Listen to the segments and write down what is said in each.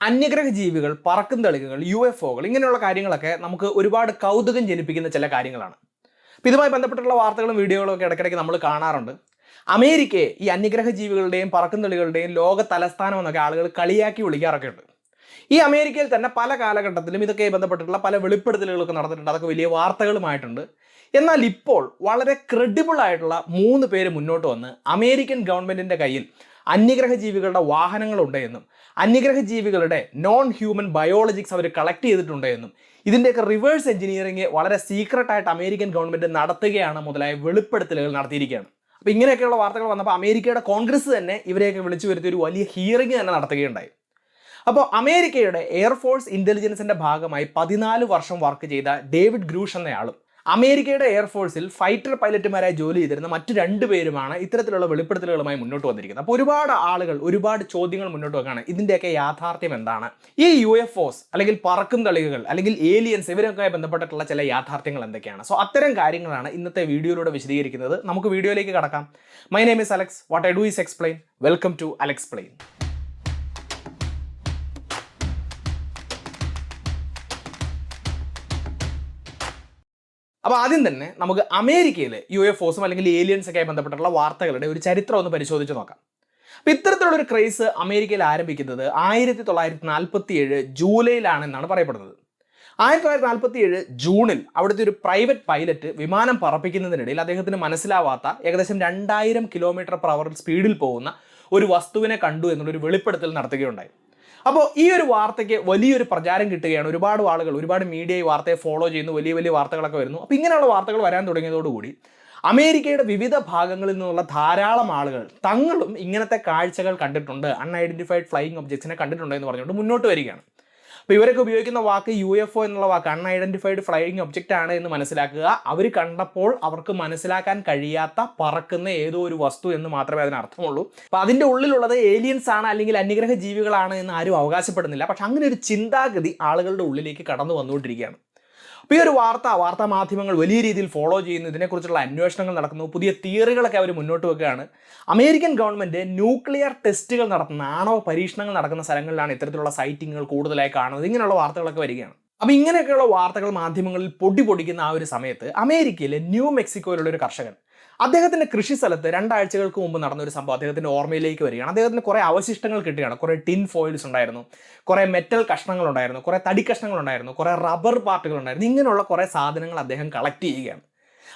അന്യഗ്രഹ ജീവികൾ, പറക്കും തളികകൾ, UFOകൾ ഇങ്ങനെയുള്ള കാര്യങ്ങളൊക്കെ നമുക്ക് ഒരുപാട് കൗതുകം ജനിപ്പിക്കുന്ന ചില കാര്യങ്ങളാണ്. അപ്പോൾ ഇതുമായി ബന്ധപ്പെട്ടുള്ള വാർത്തകളും വീഡിയോകളും ഒക്കെ ഇടയ്ക്കിടയ്ക്ക് നമ്മൾ കാണാറുണ്ട്. അമേരിക്കയെ ഈ അന്യഗ്രഹ ജീവികളുടെയും പറക്കും തളികളുടെയും ലോക തലസ്ഥാനം എന്നൊക്കെ ആളുകൾ കളിയാക്കി വിളിക്കാറൊക്കെ ഉണ്ട്. ഈ അമേരിക്കയിൽ തന്നെ പല കാലഘട്ടത്തിലും ഇതൊക്കെ ബന്ധപ്പെട്ടിട്ടുള്ള പല വെളിപ്പെടുത്തലുകളൊക്കെ നടന്നിട്ടുണ്ട്. അതൊക്കെ വലിയ വാർത്തകളുമായിട്ടുണ്ട്. എന്നാൽ ഇപ്പോൾ വളരെ ക്രെഡിബിൾ ആയിട്ടുള്ള 3 പേര് മുന്നോട്ട് വന്ന് അമേരിക്കൻ ഗവൺമെന്റിന്റെ കയ്യിൽ അന്യഗ്രഹ ജീവികളുടെ വാഹനങ്ങളുണ്ട് എന്നും അന്യഗ്രഹ ജീവികളുടെ നോൺ ഹ്യൂമൻ ബയോളജിക്സ് അവർ കളക്ട് ചെയ്തിട്ടുണ്ട് എന്നും ഇതിൻ്റെയൊക്കെ റിവേഴ്സ് എഞ്ചിനീയറിംഗ് വളരെ സീക്രട്ട് ആയിട്ട് അമേരിക്കൻ ഗവൺമെന്റ് നടത്തുകയാണ് മുതലായ വെളിപ്പെടുത്തലുകൾ നടത്തിയിരിക്കുകയാണ്. അപ്പോൾ ഇങ്ങനെയൊക്കെയുള്ള വാർത്തകൾ വന്നപ്പോൾ അമേരിക്കയുടെ കോൺഗ്രസ് തന്നെ ഇവരെയൊക്കെ വിളിച്ചു വരുത്തി ഒരു വലിയ ഹിയറിംഗ് തന്നെ നടത്തുകയുണ്ടായി. അപ്പോൾ അമേരിക്കയുടെ എയർഫോഴ്സ് ഇന്റലിജൻസിന്റെ ഭാഗമായി 14 വർഷം വർക്ക് ചെയ്ത ഡേവിഡ് ഗ്രൂഷ് എന്നയാളും അമേരിക്കയുടെ എയർഫോഴ്സിൽ ഫൈറ്റർ പൈലറ്റുമാരായി ജോലി ചെയ്തിരുന്ന മറ്റു 2 പേരുമാണ് ഇത്തരത്തിലുള്ള വെളിപ്പെടുത്തലുകളുമായി മുന്നോട്ട് വന്നിരിക്കുന്നത്. അപ്പോൾ ഒരുപാട് ആളുകൾ ഒരുപാട് ചോദ്യങ്ങൾ മുന്നോട്ട് വെക്കുകയാണ്. ഇതിൻ്റെയൊക്കെ യാഥാർത്ഥ്യം എന്താണ്? ഈ UFOs അല്ലെങ്കിൽ പറക്കും തളികകൾ അല്ലെങ്കിൽ ഏലിയൻസ് ഇവരൊക്കെ ബന്ധപ്പെട്ടിട്ടുള്ള ചില യാഥാർത്ഥ്യങ്ങൾ എന്തൊക്കെയാണ്? സോ അത്തരം കാര്യങ്ങളാണ് ഇന്നത്തെ വീഡിയോയിലൂടെ വിശദീകരിക്കുന്നത്. നമുക്ക് വീഡിയോയിലേക്ക് കടക്കാം. My name is Alex. What I do is explain. Welcome to Alexplain. അപ്പോൾ ആദ്യം തന്നെ നമുക്ക് അമേരിക്കയിലെ UFOസും അല്ലെങ്കിൽ ഏലിയൻസ് ഒക്കെ ബന്ധപ്പെട്ടുള്ള വാർത്തകളുടെ ഒരു ചരിത്രം ഒന്ന് പരിശോധിച്ച് നോക്കാം. അപ്പോൾ ഇത്തരത്തിലുള്ള ഒരു ക്രൈസ് അമേരിക്കയിൽ ആരംഭിക്കുന്നത് 1947 ജൂലൈയിലാണെന്നാണ് പറയപ്പെടുന്നത്. 1947 ജൂണിൽ അവിടുത്തെ ഒരു പ്രൈവറ്റ് പൈലറ്റ് വിമാനം പറപ്പിക്കുന്നതിനിടയിൽ അദ്ദേഹത്തിന് മനസ്സിലാവാത്ത ഏകദേശം 2000 km/h സ്പീഡിൽ പോകുന്ന ഒരു വസ്തുവിനെ കണ്ടു എന്നുള്ളൊരു വെളിപ്പെടുത്തൽ നടത്തുകയുണ്ടായി. അപ്പോൾ ഈ ഒരു വാർത്തയ്ക്ക് വലിയൊരു പ്രചാരം കിട്ടുകയാണ്. ഒരുപാട് ആളുകൾ, ഒരുപാട് മീഡിയ ഈ വാർത്തയെ ഫോളോ ചെയ്യുന്നു, വലിയ വലിയ വാർത്തകളൊക്കെ വരുന്നു. അപ്പോൾ ഇങ്ങനെയുള്ള വാർത്തകൾ വരാൻ തുടങ്ങിയതോടുകൂടി അമേരിക്കയുടെ വിവിധ ഭാഗങ്ങളിൽ നിന്നുള്ള ധാരാളം ആളുകൾ തങ്ങളും ഇങ്ങനത്തെ കാഴ്ചകൾ കണ്ടിട്ടുണ്ട്, അൺഐഡന്റിഫൈഡ് ഫ്ലൈയിങ് ഒബ്ജക്ട്സിനെ കണ്ടിട്ടുണ്ട് എന്ന് പറഞ്ഞുകൊണ്ട് മുന്നോട്ട് വരികയാണ്. അപ്പോൾ ഇവരൊക്കെ ഉപയോഗിക്കുന്ന വാക്ക് UFO എന്നുള്ള വാക്ക്, അൺഐഡന്റിഫൈഡ് ഫ്ലൈയിങ് ഒബ്ജക്റ്റ് ആണ് എന്ന് മനസ്സിലാക്കുക. അവർ കണ്ടപ്പോൾ അവർക്ക് മനസ്സിലാക്കാൻ കഴിയാത്ത പറക്കുന്ന ഏതോ ഒരു വസ്തു എന്ന് മാത്രമേ അതിന് അർത്ഥമുള്ളൂ. അപ്പോൾ അതിൻ്റെ ഉള്ളിലുള്ളത് ഏലിയൻസ് ആണ് അല്ലെങ്കിൽ അന്യഗ്രഹ ജീവികളാണ് എന്ന് ആരും അവകാശപ്പെടുന്നില്ല. പക്ഷെ അങ്ങനെ ഒരു ചിന്താഗതി ആളുകളുടെ ഉള്ളിലേക്ക് കടന്നു വന്നുകൊണ്ടിരിക്കുകയാണ്. അപ്പോൾ ഈ ഒരു വാർത്താ മാധ്യമങ്ങൾ വലിയ രീതിയിൽ ഫോളോ ചെയ്യുന്നു, ഇതിനെക്കുറിച്ചുള്ള അന്വേഷണങ്ങൾ നടക്കുന്നു, പുതിയ തിയറികളൊക്കെ അവർ മുന്നോട്ട് വെക്കുകയാണ്. അമേരിക്കൻ ഗവൺമെൻറ് ന്യൂക്ലിയർ ടെസ്റ്റുകൾ നടത്തുന്ന, ആണവ പരീക്ഷണങ്ങൾ നടക്കുന്ന സ്ഥലങ്ങളിലാണ് ഇത്തരത്തിലുള്ള സൈറ്റിങ്ങുകൾ കൂടുതലായി കാണുന്നത്. ഇങ്ങനെയുള്ള വാർത്തകളൊക്കെ വരികയാണ്. അപ്പോൾ ഇങ്ങനെയൊക്കെയുള്ള വാർത്തകൾ മാധ്യമങ്ങളിൽ പൊടിപൊടിക്കുന്ന ആ ഒരു സമയത്ത് അമേരിക്കയിലെ ന്യൂ മെക്സിക്കോയിലുള്ള ഒരു കർഷകൻ അദ്ദേഹത്തിൻ്റെ കൃഷി സ്ഥലത്ത് 2 ആഴ്ചകൾക്ക് മുമ്പ് നടന്നൊരു സംഭവം അദ്ദേഹത്തിൻ്റെ ഓർമ്മയിലേക്ക് വരികയാണ്. അദ്ദേഹത്തിന് കുറേ അവശിഷ്ടങ്ങൾ കിട്ടുകയാണ്. കുറേ ടിൻ ഫോയിൽസ് ഉണ്ടായിരുന്നു, കുറേ മെറ്റൽ കഷ്ണങ്ങൾ ഉണ്ടായിരുന്നു, കുറേ തടി കഷ്ണങ്ങൾ ഉണ്ടായിരുന്നു, കുറേ റബ്ബർ പാർട്ടുകൾ ഉണ്ടായിരുന്നു. ഇങ്ങനെയുള്ള കുറേ സാധനങ്ങൾ അദ്ദേഹം കളക്ട് ചെയ്യുകയാണ്.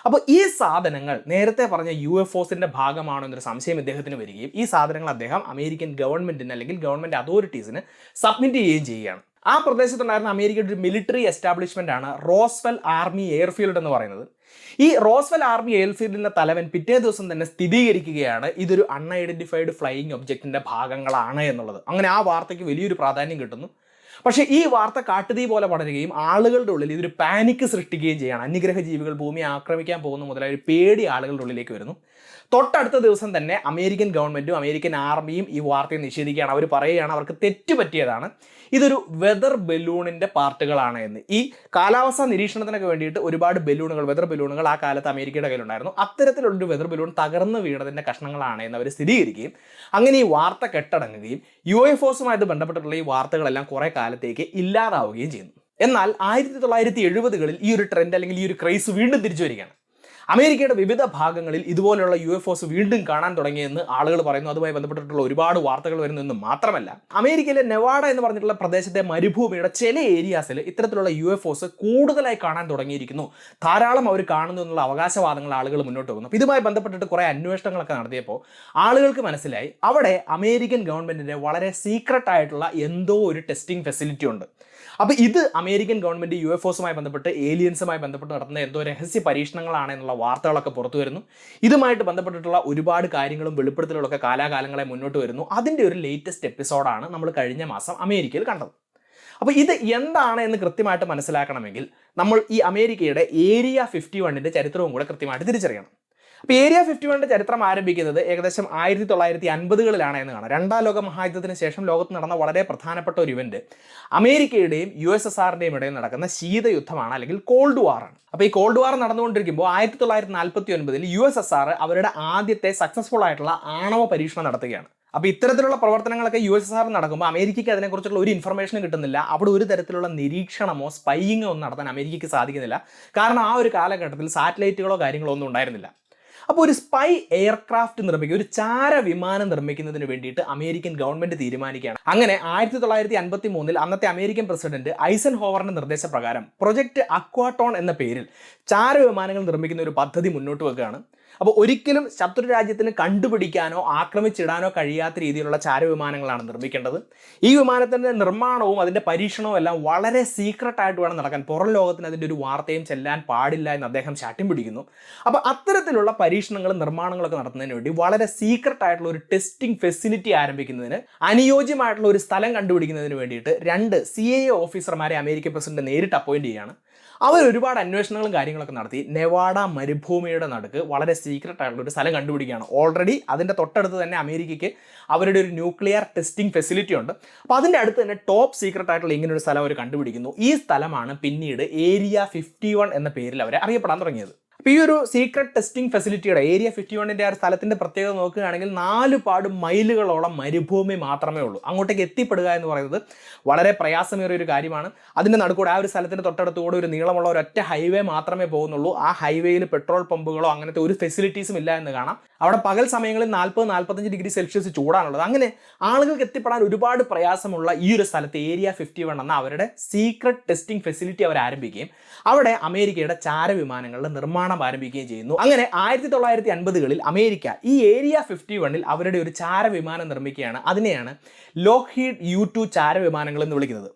അപ്പോൾ ഈ സാധനങ്ങൾ നേരത്തെ പറഞ്ഞ UFOസിൻ്റെ ഭാഗമാണോ എന്നൊരു സംശയം ഇദ്ദേഹത്തിന് വരികയും ഈ സാധനങ്ങൾ അദ്ദേഹം അമേരിക്കൻ ഗവൺമെൻറ്റിന് അല്ലെങ്കിൽ ഗവൺമെൻറ് അതോറിറ്റീസിന് സബ്മിറ്റ് ചെയ്യുകയും ചെയ്യുകയാണ്. ആ പ്രദേശത്തുണ്ടായിരുന്ന അമേരിക്കയുടെ ഒരു മിലിറ്ററി എസ്റ്റാബ്ലിഷ്മെൻ്റ് ആണ് റോസ്വെൽ ആർമി എയർഫീൽഡ് എന്ന് പറയുന്നത്. ഈ റോസ്വെൽ ആർമി എയർഫീൽഡിൻ്റെ തലവൻ പിറ്റേ ദിവസം തന്നെ സ്ഥിരീകരിക്കുകയാണ് ഇതൊരു അൺഐഡന്റിഫൈഡ് ഫ്ലൈയിങ് ഒബ്ജക്റ്റിൻ്റെ ഭാഗങ്ങളാണ് എന്നുള്ളത്. അങ്ങനെ ആ വാർത്തയ്ക്ക് വലിയൊരു പ്രാധാന്യം കിട്ടുന്നു. പക്ഷേ ഈ വാർത്ത കാട്ടുതീ പോലെ പടരുകയും ആളുകളുടെ ഉള്ളിൽ ഇതൊരു പാനിക്ക് സൃഷ്ടിക്കുകയും ചെയ്യുകയാണ്. അന്യഗ്രഹ ജീവികൾ ഭൂമിയെ ആക്രമിക്കാൻ പോകുന്ന മുതലായ ഒരു പേടി ആളുകളുടെ ഉള്ളിലേക്ക് വരുന്നു. തൊട്ടടുത്ത ദിവസം തന്നെ അമേരിക്കൻ ഗവൺമെൻറ്റും അമേരിക്കൻ ആർമിയും ഈ വാർത്തയെ നിഷേധിക്കുകയാണ്. അവർ പറയുകയാണ് അവർക്ക് തെറ്റുപറ്റിയതാണ്, ഇതൊരു വെതർ ബലൂണിൻ്റെ പാർട്ടുകളാണ് എന്ന്. ഈ കാലാവസ്ഥാ നിരീക്ഷണത്തിനൊക്കെ വേണ്ടിയിട്ട് ഒരുപാട് ബലൂണുകൾ, വെതർ ബലൂണുകൾ ആ കാലത്ത് അമേരിക്കയുടെ കയ്യിലുണ്ടായിരുന്നു. അത്തരത്തിലുള്ളൊരു വെതർ ബലൂൺ തകർന്ന് വീണതിൻ്റെ കഷ്ണങ്ങളാണ് എന്ന് അവർ സ്ഥിരീകരിക്കുകയും അങ്ങനെ ഈ വാർത്ത കെട്ടടങ്ങുകയും UFOസുമായിട്ട് ബന്ധപ്പെട്ടിട്ടുള്ള ഈ വാർത്തകളെല്ലാം കുറേ കാലത്തേക്ക് ഇല്ലാതാവുകയും ചെയ്യുന്നു. എന്നാൽ 1970കളിൽ ഈ ഒരു ട്രെൻഡ് അല്ലെങ്കിൽ ഈ ഒരു ക്രൈസ് വീണ്ടും തിരിച്ചു വരികയാണ്. അമേരിക്കയുടെ വിവിധ ഭാഗങ്ങളിൽ ഇതുപോലെയുള്ള UFOs വീണ്ടും കാണാൻ തുടങ്ങിയെന്ന് ആളുകൾ പറയുന്നു. അതുമായി ബന്ധപ്പെട്ടിട്ടുള്ള ഒരുപാട് വാർത്തകൾ വരുന്നെന്ന് മാത്രമല്ല, അമേരിക്കയിലെ നെവാഡ എന്ന് പറഞ്ഞിട്ടുള്ള പ്രദേശത്തെ മരുഭൂമിയുടെ ചില ഏരിയാസിൽ ഇത്തരത്തിലുള്ള UFOs കൂടുതലായി കാണാൻ തുടങ്ങിയിരിക്കുന്നു, ധാരാളം അവർ കാണുന്നു എന്നുള്ള അവകാശവാദങ്ങൾ ആളുകൾ മുന്നോട്ട് പോകുന്നു. ഇതുമായി ബന്ധപ്പെട്ടിട്ട് കുറേ അന്വേഷണങ്ങളൊക്കെ നടത്തിയപ്പോൾ ആളുകൾക്ക് മനസ്സിലായി അവിടെ അമേരിക്കൻ ഗവൺമെൻറ്റിൻ്റെ വളരെ സീക്രട്ട് ആയിട്ടുള്ള എന്തോ ഒരു ടെസ്റ്റിംഗ് ഫെസിലിറ്റി ഉണ്ട്. അപ്പോൾ ഇത് അമേരിക്കൻ ഗവൺമെൻറ് UFOസുമായി ബന്ധപ്പെട്ട് ഏലിയൻസുമായി ബന്ധപ്പെട്ട് നടത്തുന്ന എന്തോ രഹസ്യ പരീക്ഷണങ്ങളാണ് എന്നുള്ള വാർത്തകളൊക്കെ പുറത്തു വരുന്നു. ഇതുമായിട്ട് ബന്ധപ്പെട്ടിട്ടുള്ള ഒരുപാട് കാര്യങ്ങളും വെളിപ്പെടുത്തലുകളൊക്കെ കാലാകാലങ്ങളെ മുന്നോട്ട് വരുന്നു. അതിൻ്റെ ഒരു ലേറ്റസ്റ്റ് എപ്പിസോഡാണ് നമ്മൾ കഴിഞ്ഞ മാസം അമേരിക്കയിൽ കണ്ടത്. അപ്പോൾ ഇത് എന്താണ് എന്ന് കൃത്യമായിട്ട് മനസ്സിലാക്കണമെങ്കിൽ നമ്മൾ ഈ അമേരിക്കയുടെ ഏരിയ 51ൻ്റെ ചരിത്രവും കൂടെ കൃത്യമായിട്ട് തിരിച്ചറിയണം. അപ്പോൾ ഏരിയ 51ൻ്റെ ചരിത്രം ആരംഭിക്കുന്നത് ഏകദേശം 1950കളിലാണ് എന്ന് കാണാം. 2ാം ലോക മഹായുദ്ധത്തിന് ശേഷം ലോകത്ത് നടന്ന വളരെ പ്രധാനപ്പെട്ട ഒരു ഇവന്റ് അമേരിക്കയുടെയും USSRൻ്റെയും ഇടയിൽ നടക്കുന്ന ശീതയുദ്ധമാണ് അല്ലെങ്കിൽ കോൾഡ് വാറാണ്. അപ്പോൾ ഈ കോൾഡ് വാർ നടന്നുകൊണ്ടിരിക്കുമ്പോൾ 1949ൽ USSR അവരുടെ ആദ്യത്തെ സക്സസ്ഫുൾ ആയിട്ടുള്ള ആണവ പരീക്ഷണം നടത്തുകയാണ്. അപ്പോൾ ഇത്തരത്തിലുള്ള പ്രവർത്തനങ്ങളൊക്കെ USSR നടക്കുമ്പോൾ അമേരിക്കയ്ക്ക് അതിനെക്കുറിച്ചുള്ള ഒരു ഇൻഫർമേഷനും കിട്ടുന്നില്ല. അവിടെ ഒരു തരത്തിലുള്ള നിരീക്ഷണമോ സ്പൈയിങ്ങോ ഒന്നും നടത്താൻ അമേരിക്കയ്ക്ക് സാധിക്കുന്നില്ല. കാരണം ആ ഒരു കാലഘട്ടത്തിൽ സാറ്റലൈറ്റുകളോ കാര്യങ്ങളോ ഒന്നും ഉണ്ടായിരുന്നില്ല. അപ്പോൾ ഒരു സ്പൈ എയർക്രാഫ്റ്റ് നിർമ്മിക്കുക, ഒരു ചാര വിമാനം നിർമ്മിക്കുന്നതിന് വേണ്ടിയിട്ട് അമേരിക്കൻ ഗവൺമെന്റ് തീരുമാനിക്കുകയാണ്. അങ്ങനെ 1953 അന്നത്തെ അമേരിക്കൻ പ്രസിഡന്റ് ഐസൻഹോവറിന്റെ നിർദ്ദേശപ്രകാരം പ്രൊജക്ട് അക്വാടോൺ എന്ന പേരിൽ ചാര വിമാനങ്ങൾ നിർമ്മിക്കുന്ന ഒരു പദ്ധതി മുന്നോട്ട് വെക്കുകയാണ്. അപ്പോൾ ഒരിക്കലും ശത്രു രാജ്യത്തിന് കണ്ടുപിടിക്കാനോ ആക്രമിച്ചിടാനോ കഴിയാത്ത രീതിയിലുള്ള ചാരവിമാനങ്ങളാണ് നിർമ്മിക്കേണ്ടത്. ഈ വിമാനത്തിൻ്റെ നിർമ്മാണവും അതിൻ്റെ പരീക്ഷണവും എല്ലാം വളരെ സീക്രട്ട് ആയിട്ട് വേണം നടക്കാൻ. പുറം ലോകത്തിന് അതിൻ്റെ ഒരു വാർത്തയും ചെല്ലാൻ പാടില്ല എന്ന് അദ്ദേഹം ശാഠ്യം പിടിക്കുന്നു. അപ്പോൾ അത്തരത്തിലുള്ള പരീക്ഷണങ്ങളും നിർമ്മാണങ്ങളൊക്കെ നടത്തുന്നതിന് വേണ്ടി വളരെ സീക്രട്ട് ആയിട്ടുള്ള ഒരു ടെസ്റ്റിംഗ് ഫെസിലിറ്റി ആരംഭിക്കുന്നതിന് അനുയോജ്യമായിട്ടുള്ള ഒരു സ്ഥലം കണ്ടുപിടിക്കുന്നതിന് വേണ്ടിയിട്ട് 2 CIA ഓഫീസർമാരെ അമേരിക്കൻ പ്രസിഡന്റ് നേരിട്ട് അപ്പോയിന്റ് ചെയ്യുകയാണ്. അവർ ഒരുപാട് അന്വേഷണങ്ങളും കാര്യങ്ങളൊക്കെ നടത്തി നെവാഡ മരുഭൂമിയുടെ നടുക്ക് വളരെ സീക്രട്ട് ആയിട്ടുള്ള ഒരു സ്ഥലം കണ്ടുപിടിക്കുകയാണ്. ഓൾറെഡി അതിൻ്റെ തൊട്ടടുത്ത് തന്നെ അമേരിക്കയ്ക്ക് അവരുടെ ഒരു ന്യൂക്ലിയർ ടെസ്റ്റിംഗ് ഫെസിലിറ്റി ഉണ്ട്. അപ്പോൾ അതിൻ്റെ അടുത്ത് തന്നെ ടോപ്പ് സീക്രട്ട് ആയിട്ടുള്ള ഇങ്ങനെ ഒരു സ്ഥലം അവർ കണ്ടുപിടിക്കുന്നു. ഈ സ്ഥലമാണ് പിന്നീട് ഏരിയ 51 എന്ന പേരിൽ അവരെ അറിയപ്പെടാൻ തുടങ്ങിയത്. അപ്പോൾ ഈ ഒരു സീക്രട്ട് ടെസ്റ്റിംഗ് ഫെസിലിറ്റിയുടെ ഏരിയ 51ൻ്റെ ആ സ്ഥലത്തിൻ്റെ പ്രത്യേകത നോക്കുകയാണെങ്കിൽ 4 മൈലുകളോളം മരുഭൂമി മാത്രമേ ഉള്ളൂ. അങ്ങോട്ടേക്ക് എത്തിപ്പെടുക എന്ന് പറയുന്നത് വളരെ പ്രയാസമേറിയ ഒരു കാര്യമാണ്. അതിൻ്റെ നടുക്കൂടെ ആ ഒരു സ്ഥലത്തിൻ്റെ തൊട്ടടുത്തുകൂടെ ഒരു നീളമുള്ള ഒരൊറ്റ ഹൈവേ മാത്രമേ പോകുന്നുള്ളൂ. ആ ഹൈവേയിൽ പെട്രോൾ പമ്പുകളോ അങ്ങനത്തെ ഒരു ഫെസിലിറ്റീസും ഇല്ല എന്ന് കാണാം. അവിടെ പകൽ സമയങ്ങളിൽ 40-45 ഡിഗ്രി സെൽഷ്യസ് ചൂടാണുള്ളത്. അങ്ങനെ ആളുകൾക്ക് എത്തിപ്പെടാൻ ഒരുപാട് പ്രയാസമുള്ള ഈ ഒരു സ്ഥലത്ത് ഏരിയ 51 എന്ന അവരുടെ സീക്രട്ട് ടെസ്റ്റിംഗ് ഫെസിലിറ്റി അവർ ആരംഭിക്കുകയും അവിടെ അമേരിക്കയുടെ ചാരവിമാനങ്ങളുടെ നിർമ്മാണം ആരംഭിക്കുകയും ചെയ്യുന്നു. അങ്ങനെ 1950കളിൽ അമേരിക്ക ഈ ഏരിയ 51 അവരുടെ ഒരു ചാരവിമാനം നിർമ്മിക്കുകയാണ്. അതിനെയാണ് ലോക്ക്ഹീഡ് U-2 ചാരവിമാനങ്ങൾ എന്ന് വിളിക്കുന്നത്.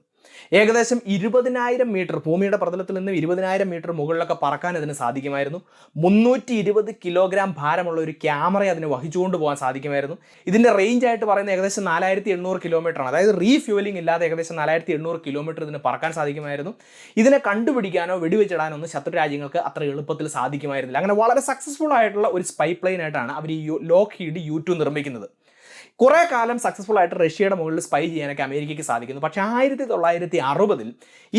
ഏകദേശം 20,000 മീറ്റർ ഭൂമിയുടെ പ്രതലത്തിൽ നിന്ന് 20,000 മീറ്റർ മുകളിലൊക്കെ പറക്കാൻ അതിന് സാധിക്കുമായിരുന്നു. 320 കിലോഗ്രാം ഭാരമുള്ള ഒരു ക്യാമറ അതിന് വഹിച്ചുകൊണ്ട് പോകാൻ സാധിക്കുമായിരുന്നു. ഇതിൻ്റെ റേഞ്ച് ആയിട്ട് പറയുന്നത് ഏകദേശം 4,800 കിലോമീറ്ററാണ്. അതായത് റീഫ്യൂവലിംഗ് ഇല്ലാതെ ഏകദേശം 4,800 കിലോമീറ്റർ ഇതിന് പറക്കാൻ സാധിക്കുമായിരുന്നു. ഇതിനെ കണ്ടുപിടിക്കാനോ വെടിവെച്ചിടാനോ ഒന്നും ശത്രു രാജ്യങ്ങൾക്ക് അത്ര എളുപ്പത്തിൽ സാധിക്കുമായിരുന്നില്ല. അങ്ങനെ വളരെ സക്സസ്ഫുൾ ആയിട്ടുള്ള ഒരു സ്പൈ പ്ലെയിൻ ആയിട്ടാണ് അവർ ഈ ലോക്ക്ഹീഡ് U-2 നിർമ്മിക്കുന്നത്. കുറേ കാലം സക്സസ്ഫുൾ ആയിട്ട് റഷ്യയുടെ മുകളിൽ സ്പൈ ചെയ്യാനൊക്കെ അമേരിക്കയ്ക്ക് സാധിക്കുന്നു. പക്ഷേ 1960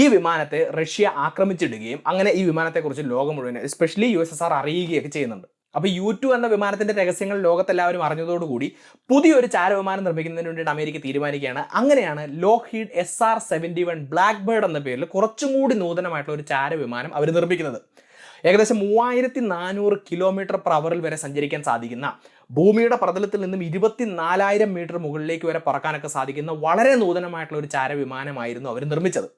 ഈ വിമാനത്തെ റഷ്യ ആക്രമിച്ചിടുകയും അങ്ങനെ ഈ വിമാനത്തെക്കുറിച്ച് ലോകം മുഴുവൻ എസ്പെഷ്യലി USSR അറിയുകയൊക്കെ ചെയ്യുന്നുണ്ട്. അപ്പോൾ U-2 എന്ന വിമാനത്തിൻ്റെ രഹസ്യങ്ങൾ ലോകത്തെല്ലാവരും അറിഞ്ഞതോടുകൂടി പുതിയൊരു ചാരവിമാനം നിർമ്മിക്കുന്നതിന് വേണ്ടിയിട്ട് അമേരിക്ക തീരുമാനിക്കുകയാണ്. അങ്ങനെയാണ് ലോക്ക്ഹീഡ് SR-71 ബ്ലാക്ക് ബേർഡ് എന്ന പേരിൽ കുറച്ചും കൂടി നൂതനമായിട്ടുള്ള ഒരു ചാരവിമാനം അവർ നിർമ്മിക്കുന്നത്. ഏകദേശം 3400 km/h വരെ സഞ്ചരിക്കാൻ സാധിക്കുന്ന, ഭൂമിയുടെ പ്രതലത്തിൽ നിന്നും 24,000 മീറ്റർ മുകളിലേക്ക് വരെ പറക്കാനൊക്കെ സാധിക്കുന്ന വളരെ നൂതനമായിട്ടുള്ള ഒരു ചാരവിമാനമായിരുന്നു അവർ നിർമ്മിച്ചത്.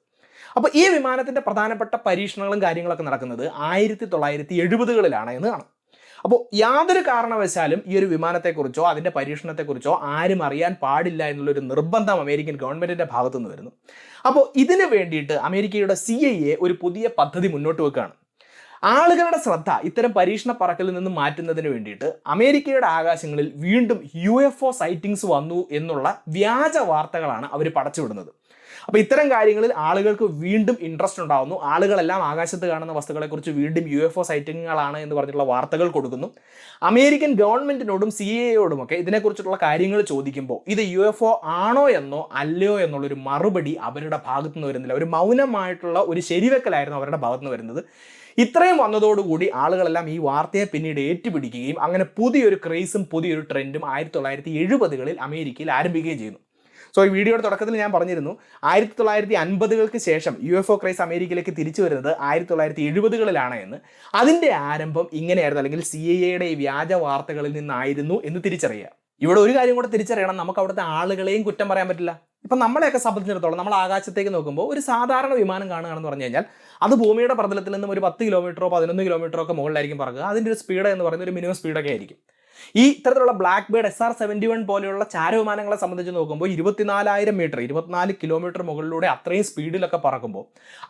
അപ്പോൾ ഈ വിമാനത്തിൻ്റെ പ്രധാനപ്പെട്ട പരീക്ഷണങ്ങളും കാര്യങ്ങളൊക്കെ നടക്കുന്നത് 1970കളിലാണ് എന്ന് കാണാം. അപ്പോൾ യാതൊരു കാരണവശാലും ഈ ഒരു വിമാനത്തെക്കുറിച്ചോ അതിൻ്റെ പരീക്ഷണത്തെക്കുറിച്ചോ ആരും അറിയാൻ പാടില്ല എന്നുള്ളൊരു നിർബന്ധം അമേരിക്കൻ ഗവൺമെൻറ്റിൻ്റെ ഭാഗത്തുനിന്ന് വരുന്നു. അപ്പോൾ ഇതിനു വേണ്ടിയിട്ട് അമേരിക്കയുടെ CIA ഒരു പുതിയ പദ്ധതി മുന്നോട്ട് വെക്കുകയാണ്. ആളുകളുടെ ശ്രദ്ധ ഇത്തരം പരീക്ഷണ പറക്കലിൽ നിന്ന് മാറ്റുന്നതിന് വേണ്ടിയിട്ട് അമേരിക്കയുടെ ആകാശങ്ങളിൽ വീണ്ടും UFO സൈറ്റിങ്സ് വന്നു എന്നുള്ള വ്യാജ വാർത്തകളാണ് അവർ പടച്ചുവിടുന്നത്. അപ്പോൾ ഇത്തരം കാര്യങ്ങളിൽ ആളുകൾക്ക് വീണ്ടും ഇൻട്രസ്റ്റ് ഉണ്ടാകുന്നു. ആളുകളെല്ലാം ആകാശത്ത് കാണുന്ന വസ്തുക്കളെക്കുറിച്ച് വീണ്ടും UFO സൈറ്റിങ്ങുകളാണ് എന്ന് പറഞ്ഞിട്ടുള്ള വാർത്തകൾ കൊടുക്കുന്നു. അമേരിക്കൻ ഗവൺമെൻറ്റിനോടും CIA ഇതിനെക്കുറിച്ചിട്ടുള്ള കാര്യങ്ങൾ ചോദിക്കുമ്പോൾ ഇത് UFO ആണോ എന്നോ അല്ലയോ എന്നുള്ളൊരു മറുപടി അവരുടെ ഭാഗത്തു നിന്ന് വരുന്നില്ല. ഒരു മൗനമായിട്ടുള്ള ഒരു ശരിവെക്കലായിരുന്നു അവരുടെ ഭാഗത്തു നിന്ന് വരുന്നത്. ഇത്രയും വന്നതോടുകൂടി ആളുകളെല്ലാം ഈ വാർത്തയെ പിന്നീട് ഏറ്റുപിടിക്കുകയും അങ്ങനെ പുതിയൊരു ക്രേസും പുതിയൊരു ട്രെൻഡും 1970കളിൽ അമേരിക്കയിൽ ആരംഭിക്കുകയും ചെയ്യുന്നു. സോ ഈ വീഡിയോയുടെ തുടക്കത്തിൽ ഞാൻ പറഞ്ഞിരുന്നു 1950കൾക്ക് ശേഷം UFO ക്രൈസ് അമേരിക്കയിലേക്ക് തിരിച്ചു വരുന്നത് 1970കളിലാണ് എന്ന്. അതിൻ്റെ ആരംഭം ഇങ്ങനെയായിരുന്നു, അല്ലെങ്കിൽ CIAയുടെ ഈ വ്യാജ വാർത്തകളിൽ നിന്നായിരുന്നു എന്ന് തിരിച്ചറിയുക. ഇവിടെ ഒരു കാര്യം കൂടെ തിരിച്ചറിയണം, നമുക്ക് അവിടുത്തെ ആളുകളെയും കുറ്റം പറയാൻ പറ്റില്ല. ഇപ്പം നമ്മളെയൊക്കെ സംബന്ധിച്ചിടത്തോളം നമ്മൾ ആകാശത്തേക്ക് നോക്കുമ്പോൾ ഒരു സാധാരണ വിമാനം കാണുകയാണെന്ന് പറഞ്ഞു കഴിഞ്ഞാൽ അത് ഭൂമിയുടെ പ്രതലത്തിൽ നിന്നും ഒരു 10 കിലോമീറ്ററോ 11 കിലോമീറ്ററോ ഒക്കെ മുകളിലായിരിക്കും പറക്കുക. അതിൻ്റെ ഒരു സ്പീഡ് എന്ന് പറയുന്നത് ഒരു മിനിമം സ്പീഡൊക്കെ ആയിരിക്കും. ഈ ഇത്തരത്തിലുള്ള ബ്ലാക്ക് ബേർഡ് SR-71 പോലെയുള്ള ചാരവിമാനങ്ങളെ സംബന്ധിച്ച് നോക്കുമ്പോൾ 24,000 മീറ്റർ 24 കിലോമീറ്റർ മുകളിലൂടെ അത്രയും സ്പീഡിലൊക്കെ പറക്കുമ്പോൾ,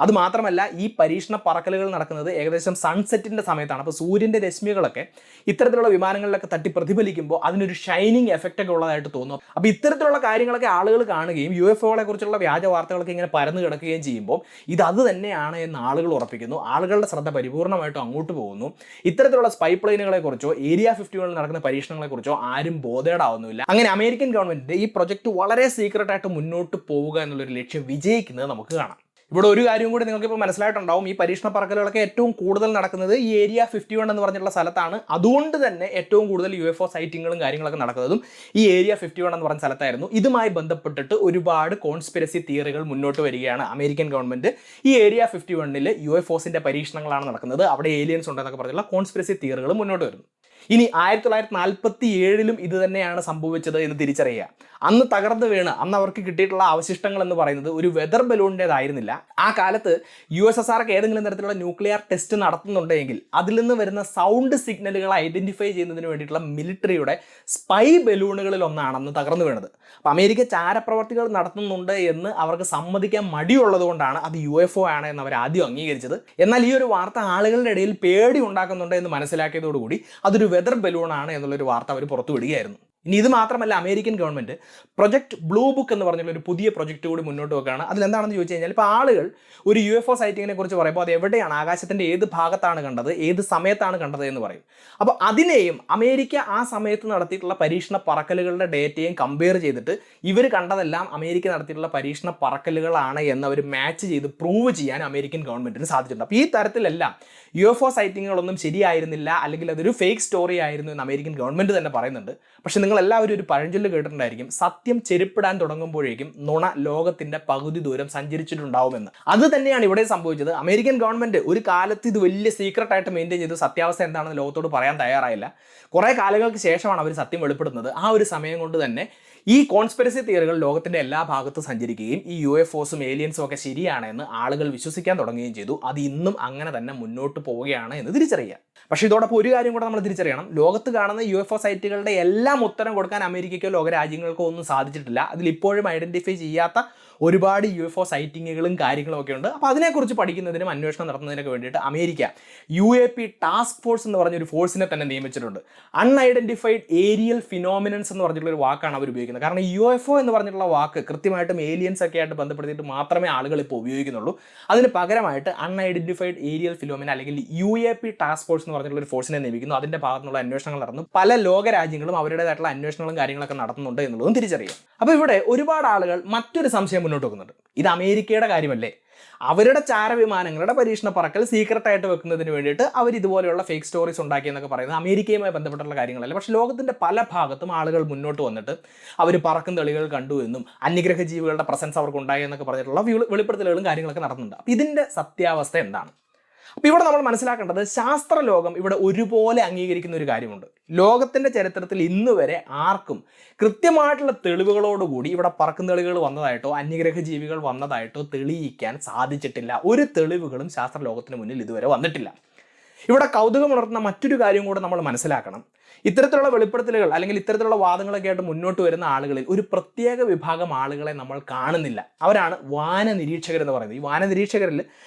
അത് മാത്രമല്ല ഈ പരീക്ഷണ പറക്കലുകൾ നടക്കുന്നത് ഏകദേശം സൺസെറ്റിൻ്റെ സമയത്താണ്. അപ്പോൾ സൂര്യൻ്റെ രശ്മികളൊക്കെ ഇത്തരത്തിലുള്ള വിമാനങ്ങളിലൊക്കെ തട്ടി പ്രതിഫലിക്കുമ്പോൾ അതിനൊരു ഷൈനിങ് എഫക്റ്റ് ഒക്കെ ഉള്ളതായിട്ട് തോന്നും. അപ്പോൾ ഇത്തരത്തിലുള്ള കാര്യങ്ങളൊക്കെ ആളുകൾ കാണുകയും UFOകളെ കുറിച്ചുള്ള വ്യാജ വാർത്തകളൊക്കെ ഇങ്ങനെ പരന്നു കിടക്കുകയും ചെയ്യുമ്പോൾ ഇത് അത് തന്നെയാണ് എന്ന് ആളുകൾ ഉറപ്പിക്കുന്നു. ആളുകളുടെ ശ്രദ്ധ പരിപൂർണമായിട്ടും അങ്ങോട്ട് പോകുന്നു. ഇത്തരത്തിലുള്ള സ്പൈ പ്ലെയിനുകളെ കുറിച്ചോ ഏരിയ 51 നടക്കുന്ന പരീക്ഷണങ്ങളെക്കുറിച്ചോ ആരും ബോധേഡാവുന്നില്ല. അങ്ങനെ അമേരിക്കൻ ഗവൺമെന്റിന്റെ ഈ പ്രൊജക്ട് വളരെ സീക്രട്ട് ആയിട്ട് മുന്നോട്ട് പോവുക എന്നുള്ളൊരു ലക്ഷ്യം വിജയിക്കുന്നത് നമുക്ക് കാണാം. ഇവിടെ ഒരു കാര്യം കൂടി നിങ്ങൾക്ക് ഇപ്പോൾ മനസ്സിലായിട്ടുണ്ടാവും, ഈ പരീക്ഷണ പറക്കലുകളൊക്കെ ഏറ്റവും കൂടുതൽ നടക്കുന്നത് ഈ ഏരിയ 51 എന്ന് പറഞ്ഞിട്ടുള്ള സ്ഥലത്താണ്. അതുകൊണ്ട് തന്നെ ഏറ്റവും കൂടുതൽ UFO സൈറ്റിങ്ങുകളും കാര്യങ്ങളൊക്കെ നടക്കുന്നതും ഈ ഏരിയ 51 എന്ന് പറഞ്ഞ സ്ഥലത്തായിരുന്നു. ഇതുമായി ബന്ധപ്പെട്ടിട്ട് ഒരുപാട് കോൺസ്പിരസി തിയറികൾ മുന്നോട്ട് വരികയാണ്. അമേരിക്കൻ ഗവൺമെന്റ് ഈ ഏരിയ 51 UFOസിന്റെ പരീക്ഷണങ്ങളാണ് നടക്കുന്നത്, അവിടെ ഏലിയൻസ് ഉണ്ടെന്നൊക്കെ പറഞ്ഞുള്ള കോൺസ്പിരസി തിയറികൾ മുന്നോട്ട് വരുന്നു. ഇനി 1947 ഇത് തന്നെയാണ് സംഭവിച്ചത് എന്ന് തിരിച്ചറിയുക. അന്ന് തകർന്നു വീണ് അന്ന് അവർക്ക് കിട്ടിയിട്ടുള്ള അവശിഷ്ടങ്ങൾ എന്ന് പറയുന്നത് ഒരു വെതർ ബലൂണിൻ്റെതായിരുന്നില്ല. ആ കാലത്ത് USSR ഏതെങ്കിലും തരത്തിലുള്ള ന്യൂക്ലിയർ ടെസ്റ്റ് നടത്തുന്നുണ്ടെങ്കിൽ അതിൽ നിന്ന് വരുന്ന സൗണ്ട് സിഗ്നലുകൾ ഐഡന്റിഫൈ ചെയ്യുന്നതിന് വേണ്ടിയിട്ടുള്ള മിലിറ്ററിയുടെ സ്പൈ ബലൂണുകളിൽ ഒന്നാണ് അന്ന് തകർന്നു വീണത്. അപ്പം അമേരിക്ക ചാരപ്രവർത്തികൾ നടത്തുന്നുണ്ട് എന്ന് അവർക്ക് സമ്മതിക്കാൻ മടിയുള്ളത് കൊണ്ടാണ് അത് UFO ആണ് എന്ന് അവർ ആദ്യം അംഗീകരിച്ചത്. എന്നാൽ ഈ ഒരു വാർത്ത ആളുകളുടെ ഇടയിൽ പേടി ഉണ്ടാക്കുന്നുണ്ട് എന്ന് മനസ്സിലാക്കിയതോടുകൂടി അതൊരു വെതർ ബലൂണാണ് എന്നുള്ളൊരു വാർത്ത അവർ പുറത്തു വിടുകയായിരുന്നു. ഇനി ഇത് മാത്രമല്ല, American government project blue book എന്ന് പറഞ്ഞുള്ള ഒരു പുതിയ പ്രൊജക്റ്റ് കൂടി മുന്നോട്ട് വെക്കുകയാണ്. അതിലെന്താണെന്ന് ചോദിച്ചു കഴിഞ്ഞാൽ, ഇപ്പോൾ ആളുകൾ ഒരു UFO സൈറ്റിങ്ങിനെ കുറിച്ച് പറയുമ്പോൾ അത് എവിടെയാണ്, ആകാശത്തിന്റെ ഏത് ഭാഗത്താണ് കണ്ടത്, ഏത് സമയത്താണ് കണ്ടത് എന്ന് പറയും. അപ്പോൾ അതിനെയും അമേരിക്ക ആ സമയത്ത് നടത്തിയിട്ടുള്ള പരീക്ഷണ പറക്കലുകളുടെ ഡേറ്റയും കമ്പയർ ചെയ്തിട്ട് ഇവർ കണ്ടതെല്ലാം അമേരിക്ക നടത്തിയിട്ടുള്ള പരീക്ഷണ പറക്കലുകളാണ് എന്ന് അവർ മാച്ച് ചെയ്ത് പ്രൂവ് ചെയ്യാൻ അമേരിക്കൻ ഗവൺമെന്റിന് സാധിച്ചിട്ടുണ്ട്. അപ്പോൾ ഈ തരത്തിലെല്ലാം UFO സൈറ്റിങ്ങുകളൊന്നും ശരിയായിരുന്നില്ല, അല്ലെങ്കിൽ അതൊരു ഫേക്ക് സ്റ്റോറി ആയിരുന്നു എന്ന് അമേരിക്കൻ ഗവൺമെന്റ് തന്നെ പറയുന്നുണ്ട്. പക്ഷെ നിങ്ങൾ എല്ലാവരും ഒരു പഴഞ്ചൊല്ല് കേട്ടിട്ടുണ്ടായിരിക്കും, സത്യം ചെരുപ്പിടാൻ തുടങ്ങുമ്പോഴേക്കും നുണ ലോകത്തിന്റെ പകുതി ദൂരം സഞ്ചരിച്ചിട്ടുണ്ടാവുമെന്ന്. അത് തന്നെയാണ് ഇവിടെ സംഭവിച്ചത്. അമേരിക്കൻ ഗവൺമെന്റ് ഒരു കാലത്ത് ഇത് വലിയ സീക്രട്ട് ആയിട്ട് മെയിൻറ്റെയിൻ ചെയ്തു സത്യാവസ്ഥ എന്താണെന്ന് ലോകത്തോട് പറയാൻ തയ്യാറായില്ല. കുറേ കാലങ്ങൾക്ക് ശേഷമാണ് അവർ സത്യം വെളിപ്പെടുത്തുന്നത്. ആ ഒരു സമയം കൊണ്ട് തന്നെ ഈ കോൺസ്പിരസി തിയറികൾ ലോകത്തിന്റെ എല്ലാ ഭാഗത്തും സഞ്ചരിക്കുകയും ഈ UFOസും ഏലിയൻസും ഒക്കെ ശരിയാണെന്ന് ആളുകൾ വിശ്വസിക്കാൻ തുടങ്ങുകയും ചെയ്തു. അത് ഇന്നും അങ്ങനെ തന്നെ മുന്നോട്ട് പോവുകയാണ് എന്ന് തിരിച്ചറിയാം. പക്ഷേ ഇതോടൊപ്പം ഒരു കാര്യം കൂടെ നമ്മൾ തിരിച്ചറിയണം, ലോകത്ത് കാണുന്ന UFO സൈറ്റുകളുടെ എല്ലാം ഉത്തരം കൊടുക്കാൻ അമേരിക്കയ്ക്കോ ലോകരാജ്യങ്ങൾക്കോ ഒന്നും സാധിച്ചിട്ടില്ല. അതിലിപ്പോഴും ഐഡന്റിഫൈ ചെയ്യാത്ത ഒരുപാട് UFO സൈറ്റിങ്ങുകളും കാര്യങ്ങളും ഒക്കെ ഉണ്ട്. അപ്പോൾ അതിനെക്കുറിച്ച് പഠിക്കുന്നതിനും അന്വേഷണം നടത്തുന്നതിനൊക്കെ വേണ്ടിയിട്ട് അമേരിക്ക UAP ടാസ്ക് ഫോഴ്സ് എന്ന് പറഞ്ഞൊരു ഫോഴ്സിനെ തന്നെ നിയമിച്ചിട്ടുണ്ട്. അൺഐഡന്റിഫൈഡ് ഏരിയൽ ഫിനോമിനൻസ് എന്ന് പറഞ്ഞിട്ടുള്ള ഒരു വാക്കാണ് അവർ ഉപയോഗിക്കുന്നത്. കാരണം UFO എന്ന് പറഞ്ഞിട്ടുള്ള വാക്ക് കൃത്യമായിട്ടും ഏലിയൻസ് ഒക്കെ ആയിട്ട് ബന്ധപ്പെടുത്തിയിട്ട് മാത്രമേ ആളുകൾ ഇപ്പോൾ ഉപയോഗിക്കുന്നുള്ളൂ. അതിന് പകരമായിട്ട് അൺഐഡന്റിഫൈഡ് ഏരിയൽ ഫിനോമിന അല്ലെങ്കിൽ UAP ടാസ്ക് ഫോഴ്സ് എന്ന് പറഞ്ഞിട്ടുള്ള ഒരു ഫോഴ്സിനെ നിയമിക്കുന്നു. അതിന്റെ ഭാഗത്തുനിന്നുള്ള അന്വേഷണങ്ങൾ നടന്നു. പല ലോകരാജ്യങ്ങളും അവരുടേതായിട്ടുള്ള അന്വേഷണങ്ങളും കാര്യങ്ങളൊക്കെ നടത്തുന്നുണ്ട് എന്നുള്ളതും തിരിച്ചറിയാം. അപ്പോൾ ഇവിടെ ഒരുപാട് ആളുകൾ മറ്റൊരു സംശയം മുന്നോട്ട് വെക്കുന്നുണ്ട്, ഇത് അമേരിക്കയുടെ കാര്യമല്ലേ, അവരുടെ ചാരവിമാനങ്ങളുടെ പരീക്ഷണ പറക്കൽ സീക്രട്ടായിട്ട് വെക്കുന്നതിന് വേണ്ടിയിട്ട് അവർ ഇതുപോലെയുള്ള ഫേക്ക് സ്റ്റോറീസ് ഉണ്ടാക്കിയെന്നൊക്കെ പറയുന്നത് അമേരിക്കയുമായി ബന്ധപ്പെട്ടുള്ള കാര്യങ്ങളല്ല. പക്ഷേ ലോകത്തിന്റെ പല ഭാഗത്തും ആളുകൾ മുന്നോട്ട് വന്നിട്ട് അവർ പറക്കും തെളികൾ കണ്ടു എന്നും അന്യഗ്രഹ ജീവികളുടെ പ്രസൻസ് അവർക്ക് ഉണ്ടായി എന്നൊക്കെ പറഞ്ഞിട്ടുള്ള വെളിപ്പെടുത്തലുകളും കാര്യങ്ങളൊക്കെ നടത്തുന്നുണ്ട്. അപ്പോൾ ഇതിന്റെ സത്യാവസ്ഥ എന്താണ്? അപ്പോൾ ഇവിടെ നമ്മൾ മനസ്സിലാക്കേണ്ടത്, ശാസ്ത്രലോകം ഇവിടെ ഒരുപോലെ അംഗീകരിക്കുന്ന ഒരു കാര്യമുണ്ട്. ലോകത്തിന്റെ ചരിത്രത്തിൽ ഇന്ന് വരെ ആർക്കും കൃത്യമായിട്ടുള്ള തെളിവുകളോടുകൂടി ഇവിടെ പറക്കും തെളിവുകൾ വന്നതായിട്ടോ അന്യഗ്രഹ ജീവികൾ വന്നതായിട്ടോ തെളിയിക്കാൻ സാധിച്ചിട്ടില്ല. ഒരു തെളിവുകളും ശാസ്ത്രലോകത്തിന് മുന്നിൽ ഇതുവരെ വന്നിട്ടില്ല. ഇവിടെ കൗതുകമുണർത്തുന്ന മറ്റൊരു കാര്യം കൂടെ നമ്മൾ മനസ്സിലാക്കണം. ഇത്തരത്തിലുള്ള വെളിപ്പെടുത്തലുകൾ അല്ലെങ്കിൽ ഇത്തരത്തിലുള്ള വാദങ്ങളൊക്കെ ആയിട്ട് മുന്നോട്ട് വരുന്ന ആളുകളിൽ ഒരു പ്രത്യേക വിഭാഗം ആളുകളെ നമ്മൾ കാണുന്നില്ല. അവരാണ് വാന നിരീക്ഷകരെന്ന് പറയുന്നത്. ഈ വാന നിരീക്ഷകരിൽ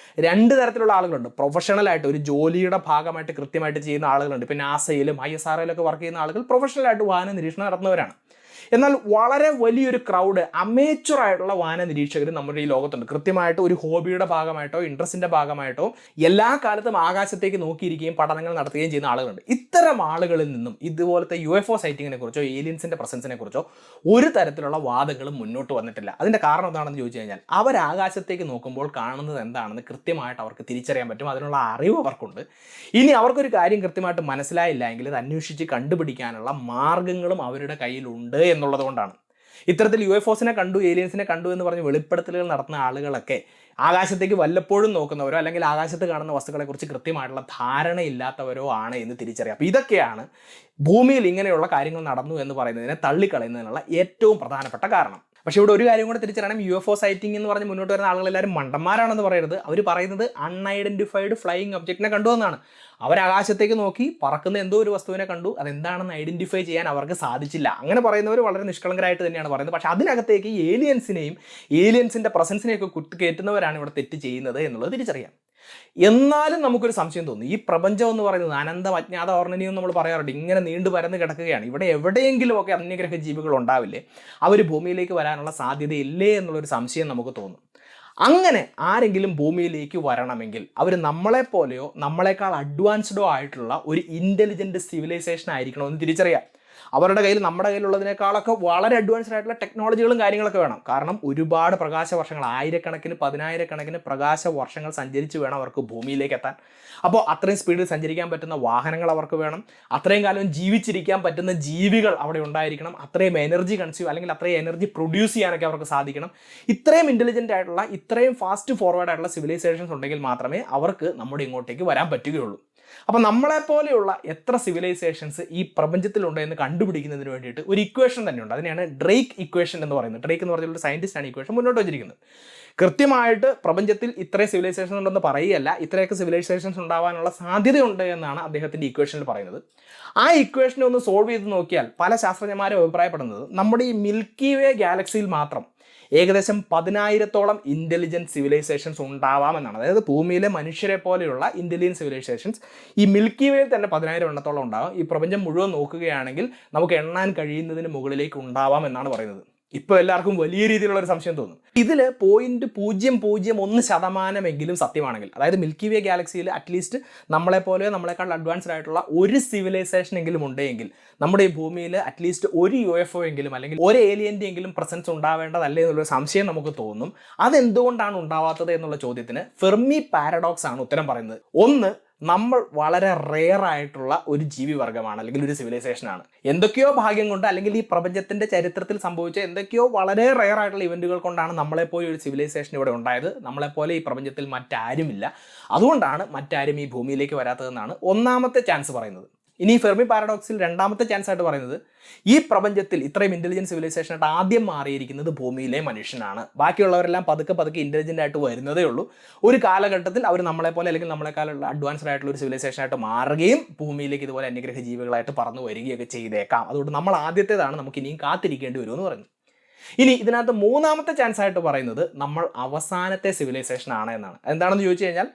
രണ്ട് തരത്തിലുള്ള ആളുകളുണ്ട്. പ്രൊഫഷണലായിട്ട് ഒരു ജോലിയുടെ ഭാഗമായിട്ട് കൃത്യമായിട്ട് ചെയ്യുന്ന ആളുകളുണ്ട്. ഇപ്പോൾ നാസയിലും ISROയിലൊക്കെ വർക്ക് ചെയ്യുന്ന ആളുകൾ പ്രൊഫഷണലായിട്ട് വാന നിരീക്ഷണം നടത്തുന്നവരാണ്. എന്നാൽ വളരെ വലിയൊരു ക്രൗഡ് അമേച്വർ ആയിട്ടുള്ള വാന നിരീക്ഷകർ നമ്മുടെ ഈ ലോകത്തുണ്ട്. കൃത്യമായിട്ട് ഒരു ഹോബിയുടെ ഭാഗമായിട്ടോ ഇൻട്രസ്റ്റിന്റെ ഭാഗമായിട്ടോ എല്ലാ കാലത്തും ആകാശത്തേക്ക് നോക്കിയിരിക്കുകയും പഠനങ്ങൾ നടത്തുകയും ചെയ്യുന്ന ആളുകളുണ്ട്. ഇത്തരം ആളുകളിൽ നിന്നും ഇതുപോലത്തെ UFO സൈറ്റിങ്ങിനെ കുറിച്ചോ ഏലിയൻസിന്റെ പ്രസൻസിനെ കുറിച്ചോ ഒരു തരത്തിലുള്ള വാദങ്ങളും മുന്നോട്ട് വന്നിട്ടില്ല. അതിന്റെ കാരണം എന്താണെന്ന് ചോദിച്ചു കഴിഞ്ഞാൽ, അവർ ആകാശത്തേക്ക് നോക്കുമ്പോൾ കാണുന്നത് എന്താണെന്ന് കൃത്യമായിട്ട് അവർക്ക് തിരിച്ചറിയാൻ പറ്റും. അതിനുള്ള അറിവ് അവർക്കുണ്ട്. ഇനി അവർക്കൊരു കാര്യം കൃത്യമായിട്ട് മനസ്സിലായില്ല എങ്കിൽ അത് അന്വേഷിച്ച് കണ്ടുപിടിക്കാനുള്ള മാർഗങ്ങളും അവരുടെ കയ്യിലുണ്ട് എന്നുള്ളത് കൊണ്ടാണ്. ഇത്തരത്തിൽ UFOസിനെ കണ്ടു ഏലിയൻസിനെ കണ്ടു എന്ന് പറഞ്ഞ് വെളിപ്പെടുത്തലുകൾ നടത്തുന്ന ആളുകളൊക്കെ ആകാശത്തേക്ക് വല്ലപ്പോഴും നോക്കുന്നവരോ അല്ലെങ്കിൽ ആകാശത്ത് കാണുന്ന വസ്തുക്കളെക്കുറിച്ച് കൃത്യമായിട്ടുള്ള ധാരണയില്ലാത്തവരോ ആണ് എന്ന് തിരിച്ചറിയാം. അപ്പോൾ ഇതൊക്കെയാണ് ഭൂമിയിൽ ഇങ്ങനെയുള്ള കാര്യങ്ങൾ നടന്നു എന്ന് പറയുന്നതിനെ തള്ളിക്കളയുന്നതിനുള്ള ഏറ്റവും പ്രധാനപ്പെട്ട കാരണം. പക്ഷേ ഇവിടെ ഒരു കാര്യം കൂടെ തിരിച്ചറിയണം, UFO സൈറ്റിംഗ് എന്ന് പറഞ്ഞ് മുന്നോട്ട് വരുന്ന ആളുകളെല്ലാവരും മണ്ടന്മാരാണെന്ന് പറയരുത്. അവർ പറയുന്നത് അൺഐഡന്റിഫൈഡ് ഫ്ലൈയിങ് ഒബ്ജക്റ്റിനെ കണ്ടു എന്നാണ്. അവർ ആകാശത്തേക്ക് നോക്കി പറക്കുന്ന എന്തോ ഒരു വസ്തുവിനെ കണ്ടു, അതെന്താണെന്ന് ഐഡന്റിഫൈ ചെയ്യാൻ അവർക്ക് സാധിച്ചില്ല. അങ്ങനെ പറയുന്നവർ വളരെ നിഷ്കളങ്കരായിട്ട് തന്നെയാണ് പറയുന്നത്. പക്ഷേ അതിനകത്തേക്ക് ഏലിയൻസിനെയും ഏലിയൻസിന്റെ പ്രസൻസിനെയൊക്കെ കുത്തിക്കയറ്റുന്നവരാണ് ഇവിടെ തെറ്റ് ചെയ്യുന്നത് എന്നുള്ളത് തിരിച്ചറിയാം. എന്നാലും നമുക്കൊരു സംശയം തോന്നി, ഈ പ്രപഞ്ചം എന്ന് പറയുന്നത് അനന്തം അജ്ഞാത ഓർണനിയും നമ്മൾ പറയാറുണ്ട്, ഇങ്ങനെ നീണ്ടു പരന്ന് കിടക്കുകയാണ്. ഇവിടെ എവിടെയെങ്കിലുമൊക്കെ അന്യഗ്രഹ ജീവികൾ ഉണ്ടാവില്ലേ, അവർ ഭൂമിയിലേക്ക് വരാനുള്ള സാധ്യതയില്ലേ എന്നുള്ളൊരു സംശയം നമുക്ക് തോന്നും. അങ്ങനെ ആരെങ്കിലും ഭൂമിയിലേക്ക് വരണമെങ്കിൽ അവർ നമ്മളെപ്പോലെയോ നമ്മളെക്കാൾ അഡ്വാൻസ്ഡോ ആയിട്ടുള്ള ഒരു ഇൻ്റലിജൻറ്റ് സിവിലൈസേഷൻ ആയിരിക്കണമെന്ന് തിരിച്ചറിയാം. അവരുടെ കയ്യിൽ നമ്മുടെ കയ്യിലുള്ളതിനേക്കാളൊക്കെ വളരെ അഡ്വാൻസ്ഡ് ആയിട്ടുള്ള ടെക്നോളജികളും കാര്യങ്ങളൊക്കെ വേണം. കാരണം ഒരുപാട് പ്രകാശ വർഷങ്ങൾ, ആയിരക്കണക്കിന് പതിനായിരക്കണക്കിന് പ്രകാശ വർഷങ്ങൾ സഞ്ചരിച്ച് വേണം അവർക്ക് ഭൂമിയിലേക്ക് എത്താൻ. അപ്പോൾ അത്രയും സ്പീഡിൽ സഞ്ചരിക്കാൻ പറ്റുന്ന വാഹനങ്ങൾ അവർക്ക് വേണം. അത്രയും കാലം ജീവിച്ചിരിക്കാൻ പറ്റുന്ന ജീവികൾ അവിടെ ഉണ്ടായിരിക്കണം. അത്രയും എനർജി കൺസ്യൂം അല്ലെങ്കിൽ അത്രയും എനർജി പ്രൊഡ്യൂസ് ചെയ്യാനൊക്കെ അവർക്ക് സാധിക്കണം. ഇത്രയും ഇൻ്റലിജൻ്റ് ആയിട്ടുള്ള, ഇത്രയും ഫാസ്റ്റ് ഫോർവേഡ് ആയിട്ടുള്ള സിവിലൈസേഷൻസ് ഉണ്ടെങ്കിൽ മാത്രമേ അവർക്ക് നമ്മുടെ ഇങ്ങോട്ടേക്ക് വരാൻ പറ്റുകയുള്ളൂ. അപ്പം നമ്മളെപ്പോലെയുള്ള എത്ര സിവിലൈസേഷൻസ് ഈ പ്രപഞ്ചത്തിലുണ്ട് എന്ന് കണ്ടുപിടിക്കുന്നതിന് വേണ്ടിയിട്ട് ഒരു ഇക്വേഷൻ തന്നെയുണ്ട്. അതിനെയാണ് ഡ്രേക്ക് ഇക്വേഷൻ എന്ന് പറയുന്നത്. ഡ്രേക്ക് എന്ന് പറഞ്ഞൊരു സയൻറ്റിസ്റ്റാണ് ഇക്വേഷൻ മുന്നോട്ട് വച്ചിരിക്കുന്നത്. കൃത്യമായിട്ട് പ്രപഞ്ചത്തിൽ ഇത്രയും സിവിലൈസേഷൻ ഉണ്ടെന്ന് പറയുകയല്ല, ഇത്രയൊക്കെ സിവിലൈസേഷൻസ് ഉണ്ടാവാനുള്ള സാധ്യതയുണ്ട് എന്നാണ് അദ്ദേഹത്തിൻ്റെ ഇക്വേഷനിൽ പറയുന്നത്. ആ ഇക്വേഷനെ ഒന്ന് സോൾവ് ചെയ്ത് നോക്കിയാൽ പല ശാസ്ത്രജ്ഞന്മാരും അഭിപ്രായപ്പെടുന്നത് നമ്മുടെ ഈ മിൽക്കി വേ ഗാലക്സിയിൽ മാത്രം ഏകദേശം 10,000-ഓളം ഇൻ്റലിജൻറ്റ് സിവിലൈസേഷൻസ് ഉണ്ടാവാമെന്നാണ്. അതായത് ഭൂമിയിലെ മനുഷ്യരെ പോലെയുള്ള ഇൻ്റലിജൻറ്റ് സിവിലൈസേഷൻസ് ഈ മിൽക്കി വേയിൽ തന്നെ 10,000 എണ്ണത്തോളം ഉണ്ടാകും. ഈ പ്രപഞ്ചം മുഴുവൻ നോക്കുകയാണെങ്കിൽ നമുക്ക് എണ്ണാൻ കഴിയുന്നതിന് മുകളിലേക്ക് ഉണ്ടാവാം എന്നാണ് പറയുന്നത്. ഇപ്പോൾ എല്ലാവർക്കും വലിയ രീതിയിലുള്ള ഒരു സംശയം തോന്നും. ഇതിൽ 0.001% സത്യമാണെങ്കിൽ, അതായത് മിൽക്കി വേ ഗാലക്സിയിൽ അറ്റ്ലീസ്റ്റ് നമ്മളെപ്പോലെയോ നമ്മളെക്കാൾ അഡ്വാൻസ്ഡ് ആയിട്ടുള്ള ഒരു സിവിലൈസേഷൻ എങ്കിലും ഉണ്ടെങ്കിൽ നമ്മുടെ ഈ ഭൂമിയിൽ അറ്റ്ലീസ്റ്റ് ഒരു UFO എങ്കിലും അല്ലെങ്കിൽ ഒരു ഏലിയൻ്റെ എങ്കിലും പ്രസൻസ് ഉണ്ടാവേണ്ടതല്ലേ എന്നുള്ളൊരു സംശയം നമുക്ക് തോന്നും. അതെന്തുകൊണ്ടാണ് ഉണ്ടാവാത്തത് എന്നുള്ള ചോദ്യത്തിന് ഫെർമി പാരഡോക്സ് ആണ് ഉത്തരം പറയുന്നത്. ഒന്ന്, നമ്മൾ വളരെ റെയർ ആയിട്ടുള്ള ഒരു ജീവിവർഗമാണ് അല്ലെങ്കിൽ ഒരു സിവിലൈസേഷനാണ്. എന്തൊക്കെയോ ഭാഗ്യം കൊണ്ട് അല്ലെങ്കിൽ ഈ പ്രപഞ്ചത്തിൻ്റെ ചരിത്രത്തിൽ സംഭവിച്ച എന്തൊക്കെയോ വളരെ റെയർ ആയിട്ടുള്ള ഇവൻറ്റുകൾ കൊണ്ടാണ് നമ്മളെപ്പോലെ ഒരു സിവിലൈസേഷൻ ഇവിടെ ഉണ്ടായത്. നമ്മളെപ്പോലെ ഈ പ്രപഞ്ചത്തിൽ മറ്റാരുമില്ല. അതുകൊണ്ടാണ് മറ്റാരും ഈ ഭൂമിയിലേക്ക് വരാത്തതെന്നാണ് ഒന്നാമത്തെ ചാൻസ് പറയുന്നത്. ഇനി ഫെർമി പാരഡോക്സിൽ രണ്ടാമത്തെ ചാൻസ് ആയിട്ട് പറയുന്നത് ഈ പ്രപഞ്ചത്തിൽ ഇത്രയും ഇൻ്റലിജൻറ്റ് സിവിലൈസേഷൻ ആയിട്ട് ആദ്യം മാറിയിരിക്കുന്നത് ഭൂമിയിലെ മനുഷ്യനാണ്. ബാക്കിയുള്ളവരെല്ലാം പതുക്കെ പതുക്കെ ഇൻ്റലിജൻ്റ് ആയിട്ട് വരുന്നതേ ഉള്ളൂ. ഒരു കാലഘട്ടത്തിൽ അവർ നമ്മളെപ്പോലെ അല്ലെങ്കിൽ നമ്മളെക്കാളുള്ള അഡ്വാൻസ്ഡ് ആയിട്ടുള്ള ഒരു സിവിലൈസേഷൻ ആയിട്ട് മാറുകയും ഭൂമിയിലേക്ക് ഇതുപോലെ അന്യഗ്രഹ ജീവികളായിട്ട് പറന്നു വരികയൊക്കെ ചെയ്തേക്കാം. അതുകൊണ്ട് നമ്മൾ ആദ്യത്തേതാണ്, നമുക്ക് ഇനിയും കാത്തിരിക്കേണ്ടി വരുമെന്ന് പറയുന്നു. ഇനി ഇതിനകത്ത് മൂന്നാമത്തെ ചാൻസ് ആയിട്ട് പറയുന്നത് നമ്മൾ അവസാനത്തെ സിവിലൈസേഷൻ ആണ് എന്നാണ്. എന്താണെന്ന് ചോദിച്ചു കഴിഞ്ഞാൽ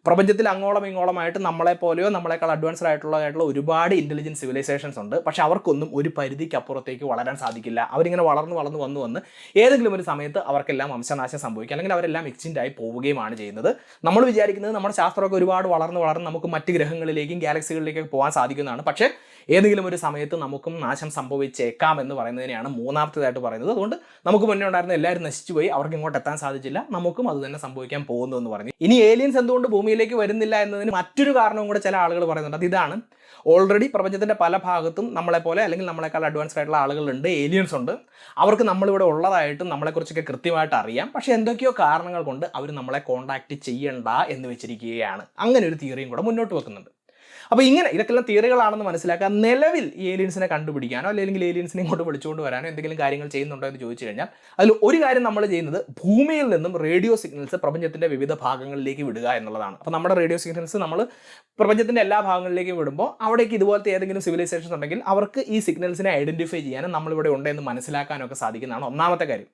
പ്രപഞ്ചത്തിൽ അങ്ങോളം ഇങ്ങോളമായിട്ട് നമ്മളെപ്പോലെയോ നമ്മളെക്കാൾ അഡ്വാൻസ്ഡ് ആയിട്ടുള്ള ഒരുപാട് ഇൻ്റലിജൻറ്റ് സിവിലൈസേഷൻസ് ഉണ്ട്. പക്ഷേ അവർക്കൊന്നും ഒരു പരിധിക്ക് അപ്പുറത്തേക്ക് വളരാൻ സാധിക്കില്ല. അവരിങ്ങനെ വളർന്ന് വന്ന് ഏതെങ്കിലും ഒരു സമയത്ത് അവർക്കെല്ലാം വംശനാശം സംഭവിക്കുക അല്ലെങ്കിൽ അവരെല്ലാം എക്സ്റ്റിൻ്റ് ആയി പോവുകയുമാണ് ചെയ്യുന്നത്. നമ്മൾ വിചാരിക്കുന്നത് നമ്മുടെ ശാസ്ത്രമൊക്കെ ഒരുപാട് വളർന്ന് നമുക്ക് മറ്റ് ഗ്രഹങ്ങളിലേക്കും ഗാലക്സികളിലേക്കൊക്കെ പോകാൻ സാധിക്കുന്നതാണ്. പക്ഷേ ഏതെങ്കിലും ഒരു സമയത്ത് നമുക്കും നാശം സംഭവിച്ചേക്കാം എന്ന് പറയുന്നതിനെയാണ് മൂന്നാമത്തേതായിട്ട് പറയുന്നത്. അതുകൊണ്ട് നമുക്ക് മുന്നേ ഉണ്ടായിരുന്ന എല്ലാവരും നശിച്ചുപോയി, അവർക്ക് ഇങ്ങോട്ട് എത്താൻ സാധിച്ചില്ല, നമുക്കും അത് തന്നെ സംഭവിക്കാൻ പോകുന്നു എന്ന് പറഞ്ഞു. ഇനി ഏലിയൻസ് എന്തുകൊണ്ട് ഭൂമിയിലേക്ക് വരുന്നില്ല എന്നതിന് മറ്റൊരു കാരണവും കൂടെ ചില ആളുകൾ പറയുന്നുണ്ട്. അത് ഇതാണ്: ഓൾറെഡി പ്രപഞ്ചത്തിൻ്റെ പല ഭാഗത്തും നമ്മളെപ്പോലെ അല്ലെങ്കിൽ നമ്മളെക്കാൾ അഡ്വാൻസ്ഡ് ആയിട്ടുള്ള ആളുകളുണ്ട്, ഏലിയൻസ് ഉണ്ട്. അവർക്ക് നമ്മളിവിടെ ഉള്ളതായിട്ടും നമ്മളെക്കുറിച്ചൊക്കെ കൃത്യമായിട്ട് അറിയാം. പക്ഷേ എന്തൊക്കെയോ കാരണങ്ങൾ കൊണ്ട് അവർ നമ്മളെ കോൺടാക്റ്റ് ചെയ്യണ്ട എന്ന് വെച്ചിരിക്കുകയാണ്. അങ്ങനെ ഒരു തിയറിയും കൂടെ മുന്നോട്ട് വെക്കുന്നുണ്ട്. അപ്പോൾ ഇതൊക്കെല്ലാം തിയറികളാണെന്ന് മനസ്സിലാക്കുക. നിലവിൽ ഈ ഏലിയൻസിനെ കണ്ടുപിടിക്കാനോ അല്ലെങ്കിൽ ഏലിയൻസിനെ ഇങ്ങോട്ട് വിളിച്ചുകൊണ്ട് വരാനോ എന്തെങ്കിലും കാര്യങ്ങൾ ചെയ്യുന്നുണ്ടോ എന്ന് ചോദിച്ചു കഴിഞ്ഞാൽ അതിൽ ഒരു കാര്യം നമ്മൾ ചെയ്യുന്നത് ഭൂമിയിൽ നിന്നും റേഡിയോ സിഗ്നൽസ് പ്രപഞ്ചത്തിൻ്റെ വിവിധ ഭാഗങ്ങളിലേക്ക് വിടുക എന്നുള്ളതാണ്. അപ്പോൾ നമ്മുടെ റേഡിയോ സിഗ്നൽസ് നമ്മൾ പ്രപഞ്ചത്തിൻ്റെ എല്ലാ ഭാഗങ്ങളിലേക്കും വിടുമ്പോൾ അവിടേക്ക് ഇതുപോലത്തെ ഏതെങ്കിലും സിവിലൈസേഷൻസ് ഉണ്ടെങ്കിൽ അവർക്ക് ഈ സിഗ്നൽസിനെ ഐഡൻറ്റിഫൈ ചെയ്യാനും നമ്മളിവിടെ ഉണ്ടെന്ന് മനസ്സിലാക്കാനൊക്കെ സാധിക്കുന്നതാണ് ഒന്നാമത്തെ കാര്യം.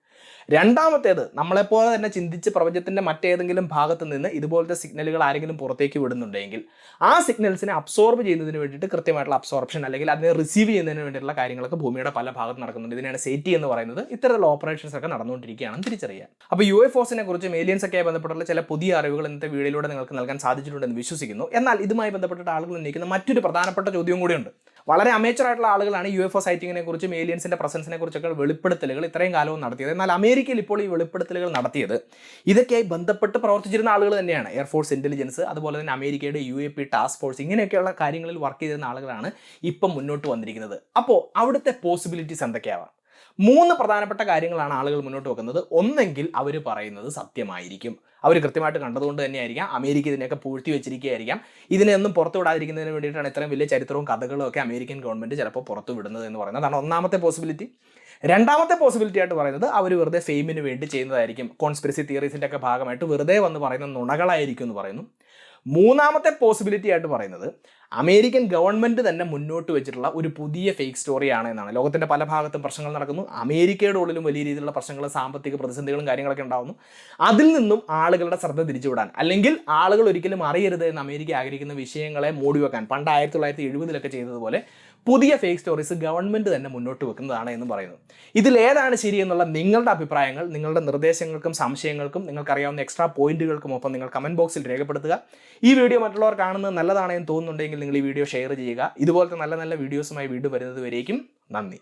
രണ്ടാമത്തേത്, നമ്മളെപ്പോലെ തന്നെ ചിന്തിച്ച് പ്രപഞ്ചത്തിൻ്റെ മറ്റേതെങ്കിലും ഭാഗത്ത് നിന്ന് ഇതുപോലത്തെ സിഗ്നലുകൾ ആരെങ്കിലും പുറത്തേക്ക് വിടുന്നുണ്ടെങ്കിൽ ആ സിഗ്നൽസിനെ അബ്സോർബ് ചെയ്യുന്നതിന് വേണ്ടിയിട്ട് കൃത്യമായിട്ടുള്ള അബ്സോർപ്ഷൻ അല്ലെങ്കിൽ അതിനെ റിസീവ് ചെയ്യുന്നതിന് വേണ്ടിയിട്ടുള്ള കാര്യങ്ങളൊക്കെ ഭൂമിയുടെ പല ഭാഗത്ത് നടക്കുന്നുണ്ട്. ഇതിനാണ് സേറ്റി എന്ന് പറയുന്നത്. ഇത്തരത്തിലുള്ള ഓപ്പറേഷൻസ് ഒക്കെ നടന്നുകൊണ്ടിരിക്കുകയാണെന്ന് തിരിച്ചറിയാം. അപ്പോൾ UFOസിനെ കുറിച്ചും ഏലിയൻസ് ഒക്കെ ബന്ധപ്പെട്ടുള്ള ചില പുതിയ അറിവുകൾ ഇന്നത്തെ വീഡിയോയിലൂടെ നിങ്ങൾക്ക് നൽകാൻ സാധിച്ചിട്ടുണ്ടെന്ന് വിശ്വസിക്കുന്നു. എന്നാൽ ഇതുമായി ബന്ധപ്പെട്ടിട്ട് ആളുകൾ ഉന്നയിക്കുന്ന മറ്റൊരു പ്രധാനപ്പെട്ട ചോദ്യവും കൂടിയുണ്ട്. വളരെ അമേച്ചറായിട്ടുള്ള ആളുകളാണ് UFO സൈറ്റിങ്ങിനെ കുറിച്ചും ഏലിയൻസിൻ്റെ പ്രസൻസിനെ കുറിച്ചൊക്കെ വെളിപ്പെടുത്തലുകൾ ഇത്രയും കാലവും നടത്തിയത്. എന്നാൽ അമേരിക്കയിൽ ഇപ്പോൾ ഈ വെളിപ്പെടുത്തലുകൾ നടത്തിയത് ഇതൊക്കെയായി ബന്ധപ്പെട്ട് പ്രവർത്തിച്ചിരുന്ന ആളുകൾ തന്നെയാണ്. എയർഫോഴ്സ് ഇൻ്റലിജൻസ്, അതുപോലെ തന്നെ അമേരിക്കയുടെ UAP ടാസ്ക് ഫോഴ്സ്, ഇങ്ങനെയൊക്കെയുള്ള കാര്യങ്ങളിൽ വർക്ക് ചെയ്തിരുന്ന ആളുകളാണ് ഇപ്പം മുന്നോട്ട് വന്നിരിക്കുന്നത്. അപ്പോൾ അവിടുത്തെ പോസിബിലിറ്റീസ് എന്തൊക്കെയാവാം? 3 പ്രധാനപ്പെട്ട കാര്യങ്ങളാണ് ആളുകൾ മുന്നോട്ട് വെക്കുന്നത്. ഒന്നെങ്കിൽ അവർ പറയുന്നത് സത്യമായിരിക്കും, അവർ കൃത്യമായിട്ട് കണ്ടതുകൊണ്ട് തന്നെയായിരിക്കാം. അമേരിക്ക ഇതിനെയൊക്കെ പൂഴ്ത്തി വെച്ചിരിക്കുകയായിരിക്കാം. ഇതിനെയൊന്നും പുറത്തു വിടാതിരിക്കുന്നതിന് വേണ്ടിയിട്ടാണ് ഇത്രയും വലിയ ചരിത്രവും കഥകളും ഒക്കെ അമേരിക്കൻ ഗവൺമെൻറ് ചിലപ്പോൾ പുറത്തു വിടുന്നത് എന്ന് പറയുന്നത്. അതാണ് ഒന്നാമത്തെ പോസിബിലിറ്റി. രണ്ടാമത്തെ പോസിബിലിറ്റി ആയിട്ട് പറയുന്നത് അവർ വെറുതെ ഫെയിമിന് വേണ്ടി ചെയ്യുന്നതായിരിക്കും, കോൺസ്പിറസി തിയറീസിൻ്റെ ഒക്കെ ഭാഗമായിട്ട് വെറുതെ വന്ന് പറയുന്ന നുണകളായിരിക്കും എന്ന് പറയുന്നു. മൂന്നാമത്തെ പോസിബിലിറ്റി ആയിട്ട് പറയുന്നത് അമേരിക്കൻ ഗവൺമെൻറ് തന്നെ മുന്നോട്ട് വെച്ചിട്ടുള്ള ഒരു പുതിയ ഫേക്ക് സ്റ്റോറിയാണ് എന്നാണ്. ലോകത്തിൻ്റെ പല ഭാഗത്തും പ്രശ്നങ്ങൾ നടക്കുന്നു, അമേരിക്കയുടെ ഉള്ളിലും വലിയ രീതിയിലുള്ള പ്രശ്നങ്ങൾ, സാമ്പത്തിക പ്രതിസന്ധികളും കാര്യങ്ങളൊക്കെ ഉണ്ടാകുന്നു. അതിൽ നിന്നും ആളുകളുടെ ശ്രദ്ധ തിരിച്ചുവിടാൻ അല്ലെങ്കിൽ ആളുകൾ ഒരിക്കലും അറിയരുത് എന്ന് അമേരിക്ക ആഗ്രഹിക്കുന്ന വിഷയങ്ങളെ മൂടിവെക്കാൻ പണ്ട് 1970-ലൊക്കെ ചെയ്തതുപോലെ പുതിയ ഫേക്ക് സ്റ്റോറീസ് ഗവൺമെൻറ് തന്നെ മുന്നോട്ട് വെക്കുന്നതാണ് എന്ന് പറയുന്നു. ഇതിലേതാണ് ശരിയെന്നുള്ള നിങ്ങളുടെ അഭിപ്രായങ്ങൾ, നിങ്ങളുടെ നിർദ്ദേശങ്ങൾക്കും സംശയങ്ങൾക്കും നിങ്ങൾക്കറിയാവുന്ന എക്സ്ട്രാ പോയിന്റുകൾക്കും ഒപ്പം നിങ്ങൾ കമൻറ്റ് ബോക്സിൽ രേഖപ്പെടുത്തുക. ഈ വീഡിയോ മറ്റുള്ളവർ കാണുന്നത് നല്ലതാണെന്ന് തോന്നുന്നുണ്ടെങ്കിൽ നിങ്ങൾ ഈ വീഡിയോ ഷെയർ ചെയ്യുക. ഇതുപോലത്തെ നല്ല നല്ല വീഡിയോസുമായി വീണ്ടും വരുന്നത് വരേക്കും നന്ദി.